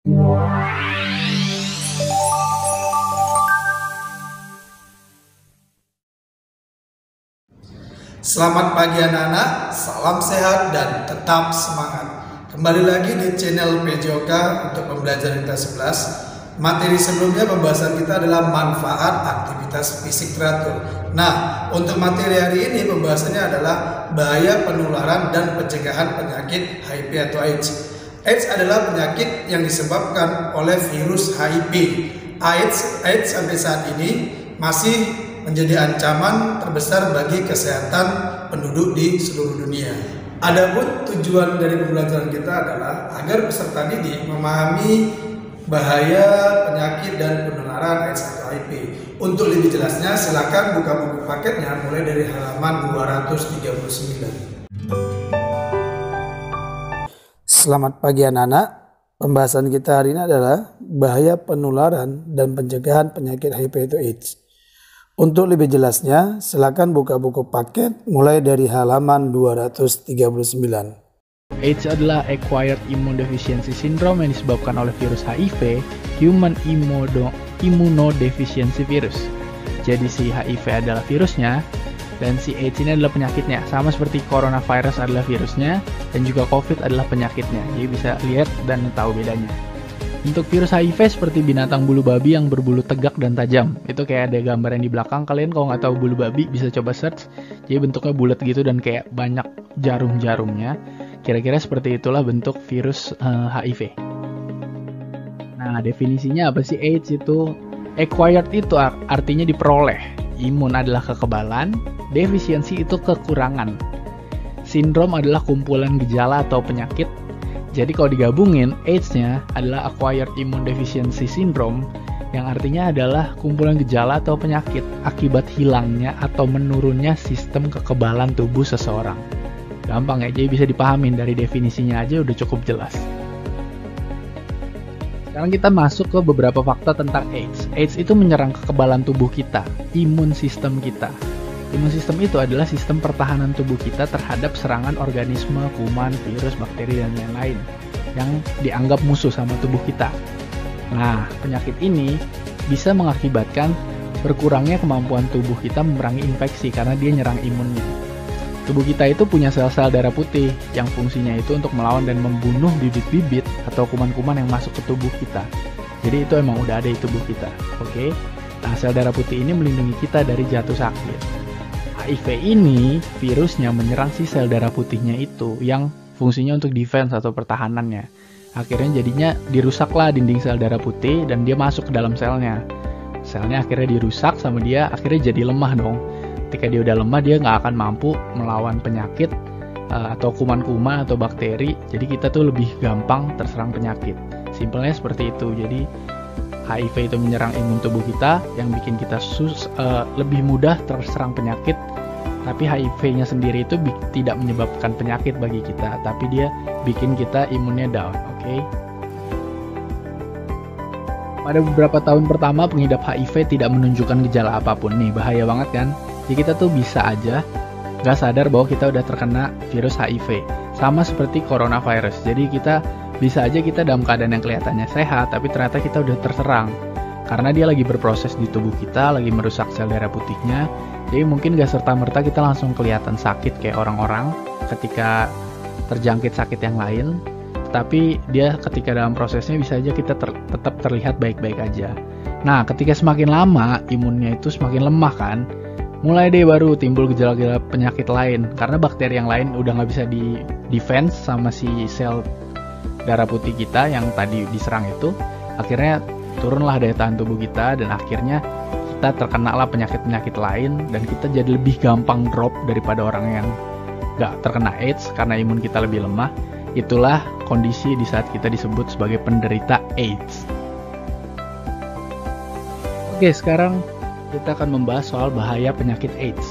Selamat pagi anak-anak, salam sehat dan tetap semangat. Kembali lagi di channel PJOK untuk pembelajaran kelas 11. Materi sebelumnya pembahasan kita adalah manfaat aktivitas fisik teratur. Nah, untuk materi hari ini pembahasannya adalah bahaya penularan dan pencegahan penyakit HIV atau AIDS. AIDS adalah penyakit yang disebabkan oleh virus HIV. AIDS sampai saat ini masih menjadi ancaman terbesar bagi kesehatan penduduk di seluruh dunia. Adapun tujuan dari pembelajaran kita adalah agar peserta didik memahami bahaya penyakit dan penularan AIDS atau HIV. Untuk lebih jelasnya silakan buka buku paketnya mulai dari halaman 239. Selamat pagi anak-anak. Pembahasan kita hari ini adalah bahaya penularan dan pencegahan penyakit HIV atau AIDS. Untuk lebih jelasnya, silakan buka buku paket mulai dari halaman 239. AIDS adalah Acquired Immunodeficiency Syndrome yang disebabkan oleh virus HIV, Human Immunodeficiency Virus. Jadi si HIV adalah virusnya, dan si AIDS ini adalah penyakitnya. Sama seperti coronavirus adalah virusnya, dan juga COVID adalah penyakitnya. Jadi bisa lihat dan tahu bedanya. Untuk virus HIV seperti binatang bulu babi yang berbulu tegak dan tajam. Itu kayak ada gambar yang di belakang. Kalian kalau nggak tahu bulu babi bisa coba search. Jadi bentuknya bulat gitu dan kayak banyak jarum-jarumnya. Kira-kira seperti itulah bentuk virus HIV. Nah, definisinya apa sih AIDS itu? Acquired itu artinya diperoleh. Imun adalah kekebalan. Defisiensi itu kekurangan. Sindrom adalah kumpulan gejala atau penyakit. Jadi kalau digabungin, AIDS-nya adalah Acquired Immunodeficiency Syndrome, yang artinya adalah kumpulan gejala atau penyakit akibat hilangnya atau menurunnya sistem kekebalan tubuh seseorang. Gampang ya, jadi bisa dipahamin dari definisinya aja udah cukup jelas. Sekarang kita masuk ke beberapa fakta tentang AIDS. AIDS itu menyerang kekebalan tubuh kita, imun sistem kita. Imun sistem itu adalah sistem pertahanan tubuh kita terhadap serangan organisme, kuman, virus, bakteri, dan lain-lain yang dianggap musuh sama tubuh kita. Nah, penyakit ini bisa mengakibatkan berkurangnya kemampuan tubuh kita memerangi infeksi karena dia nyerang imunnya. Tubuh kita itu punya sel-sel darah putih yang fungsinya itu untuk melawan dan membunuh bibit-bibit atau kuman-kuman yang masuk ke tubuh kita. Jadi itu emang udah ada di tubuh kita, oke? Nah, sel darah putih ini melindungi kita dari jatuh sakit. HIV ini virusnya menyerang si sel darah putihnya itu yang fungsinya untuk defense atau pertahanannya. Akhirnya jadinya dirusaklah dinding sel darah putih dan dia masuk ke dalam selnya. Selnya akhirnya dirusak sama dia, akhirnya jadi lemah dong. Ketika dia udah lemah, dia nggak akan mampu melawan penyakit atau kuman-kuman atau bakteri. Jadi kita tuh lebih gampang terserang penyakit. Simpelnya seperti itu. Jadi HIV itu menyerang imun tubuh kita yang bikin kita lebih mudah terserang penyakit. Tapi HIV-nya sendiri itu tidak menyebabkan penyakit bagi kita, tapi dia bikin kita imunnya down, oke? Pada beberapa tahun pertama pengidap HIV tidak menunjukkan gejala apapun. Nih, bahaya banget kan? Jadi kita tuh bisa aja nggak sadar bahwa kita udah terkena virus HIV. Sama seperti coronavirus. Jadi kita bisa aja kita dalam keadaan yang kelihatannya sehat, tapi ternyata kita udah terserang. Karena dia lagi berproses di tubuh kita, lagi merusak sel darah putihnya. Jadi mungkin gak serta-merta kita langsung kelihatan sakit kayak orang-orang ketika terjangkit sakit yang lain. Tetapi dia ketika dalam prosesnya bisa aja kita tetap terlihat baik-baik aja. Nah, ketika semakin lama imunnya itu semakin lemah kan, mulai deh baru timbul gejala-gejala penyakit lain. Karena bakteri yang lain udah gak bisa di defense sama si sel darah putih kita yang tadi diserang itu. Akhirnya turunlah daya tahan tubuh kita dan akhirnya kita terkena lah penyakit-penyakit lain dan kita jadi lebih gampang drop daripada orang yang gak terkena AIDS karena imun kita lebih lemah. Itulah kondisi di saat kita disebut sebagai penderita AIDS. Oke, sekarang kita akan membahas soal bahaya penyakit AIDS.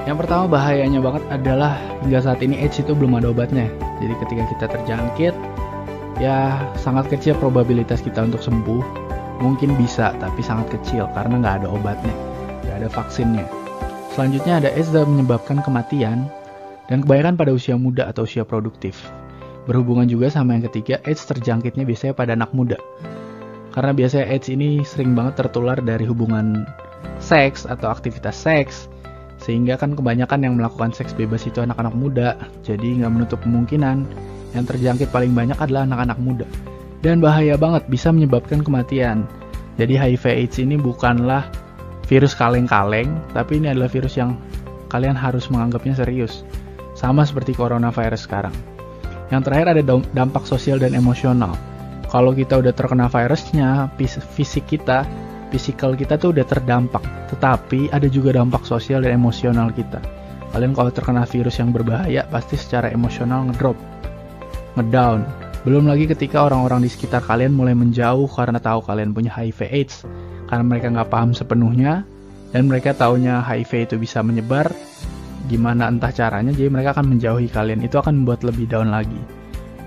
Yang pertama bahayanya banget adalah hingga saat ini AIDS itu belum ada obatnya. Jadi ketika kita terjangkit, ya sangat kecil probabilitas kita untuk sembuh. Mungkin bisa, tapi sangat kecil karena nggak ada obatnya, nggak ada vaksinnya. Selanjutnya ada AIDS yang menyebabkan kematian dan kebanyakan pada usia muda atau usia produktif. Berhubungan juga sama yang ketiga, AIDS terjangkitnya biasanya pada anak muda. Karena biasanya AIDS ini sering banget tertular dari hubungan seks atau aktivitas seks, sehingga kan kebanyakan yang melakukan seks bebas itu anak-anak muda. Jadi nggak menutup kemungkinan yang terjangkit paling banyak adalah anak-anak muda. Dan bahaya banget, bisa menyebabkan kematian. Jadi HIV AIDS ini bukanlah virus kaleng-kaleng, tapi ini adalah virus yang kalian harus menganggapnya serius. Sama seperti coronavirus sekarang. Yang terakhir ada dampak sosial dan emosional. Kalau kita udah terkena virusnya, fisikal kita tuh udah terdampak. Tetapi ada juga dampak sosial dan emosional kita. Kalian kalau terkena virus yang berbahaya, pasti secara emosional ngedown. Belum lagi ketika orang-orang di sekitar kalian mulai menjauh karena tahu kalian punya HIV AIDS. Karena mereka nggak paham sepenuhnya, dan mereka taunya HIV itu bisa menyebar, gimana entah caranya, jadi mereka akan menjauhi kalian. Itu akan membuat lebih down lagi.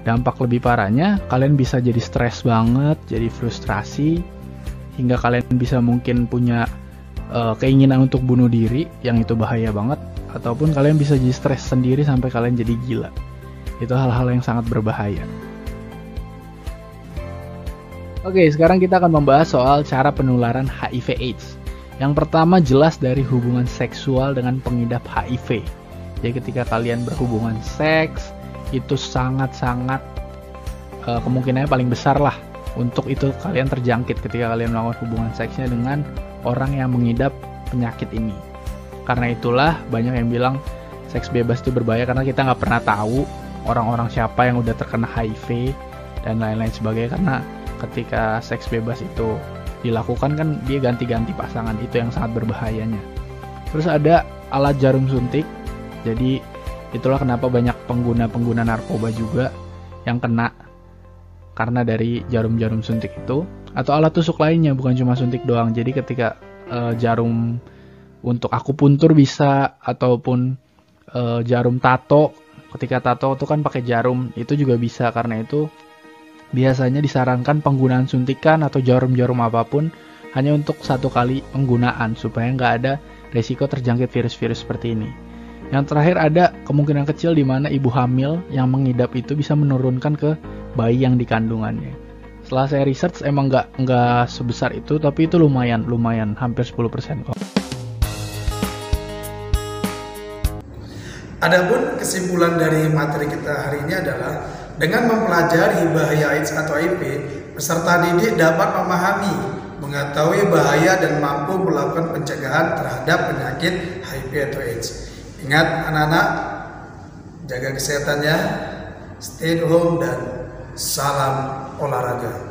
Dampak lebih parahnya, kalian bisa jadi stres banget, jadi frustrasi, hingga kalian bisa mungkin punya keinginan untuk bunuh diri, yang itu bahaya banget, ataupun kalian bisa jadi stres sendiri sampai kalian jadi gila. Itu hal-hal yang sangat berbahaya. Oke, sekarang kita akan membahas soal cara penularan HIV AIDS. Yang pertama jelas dari hubungan seksual dengan pengidap HIV. Jadi ketika kalian berhubungan seks, itu sangat-sangat kemungkinannya paling besar lah untuk itu kalian terjangkit ketika kalian melakukan hubungan seksnya dengan orang yang mengidap penyakit ini. Karena itulah banyak yang bilang seks bebas itu berbahaya karena kita nggak pernah tahu orang-orang siapa yang udah terkena HIV dan lain-lain sebagainya. Karena ketika seks bebas itu dilakukan kan dia ganti-ganti pasangan, itu yang sangat berbahayanya. Terus ada alat jarum suntik. Jadi itulah kenapa banyak pengguna narkoba juga yang kena karena dari jarum-jarum suntik itu, atau alat tusuk lainnya, bukan cuma suntik doang. Jadi ketika jarum untuk akupuntur bisa, ataupun jarum tato, ketika tato itu kan pakai jarum, itu juga bisa. Karena itu biasanya disarankan penggunaan suntikan atau jarum-jarum apapun hanya untuk satu kali penggunaan supaya nggak ada resiko terjangkit virus-virus seperti ini. Yang terakhir ada kemungkinan kecil di mana ibu hamil yang mengidap itu bisa menurunkan ke bayi yang dikandungannya. Setelah saya research emang nggak sebesar itu, tapi itu lumayan hampir 10% kok. Adapun kesimpulan dari materi kita hari ini adalah dengan mempelajari bahaya AIDS atau HIV, peserta didik dapat memahami, mengetahui bahaya dan mampu melakukan pencegahan terhadap penyakit HIV atau AIDS. Ingat anak-anak, jaga kesehatannya, stay at home dan salam olahraga.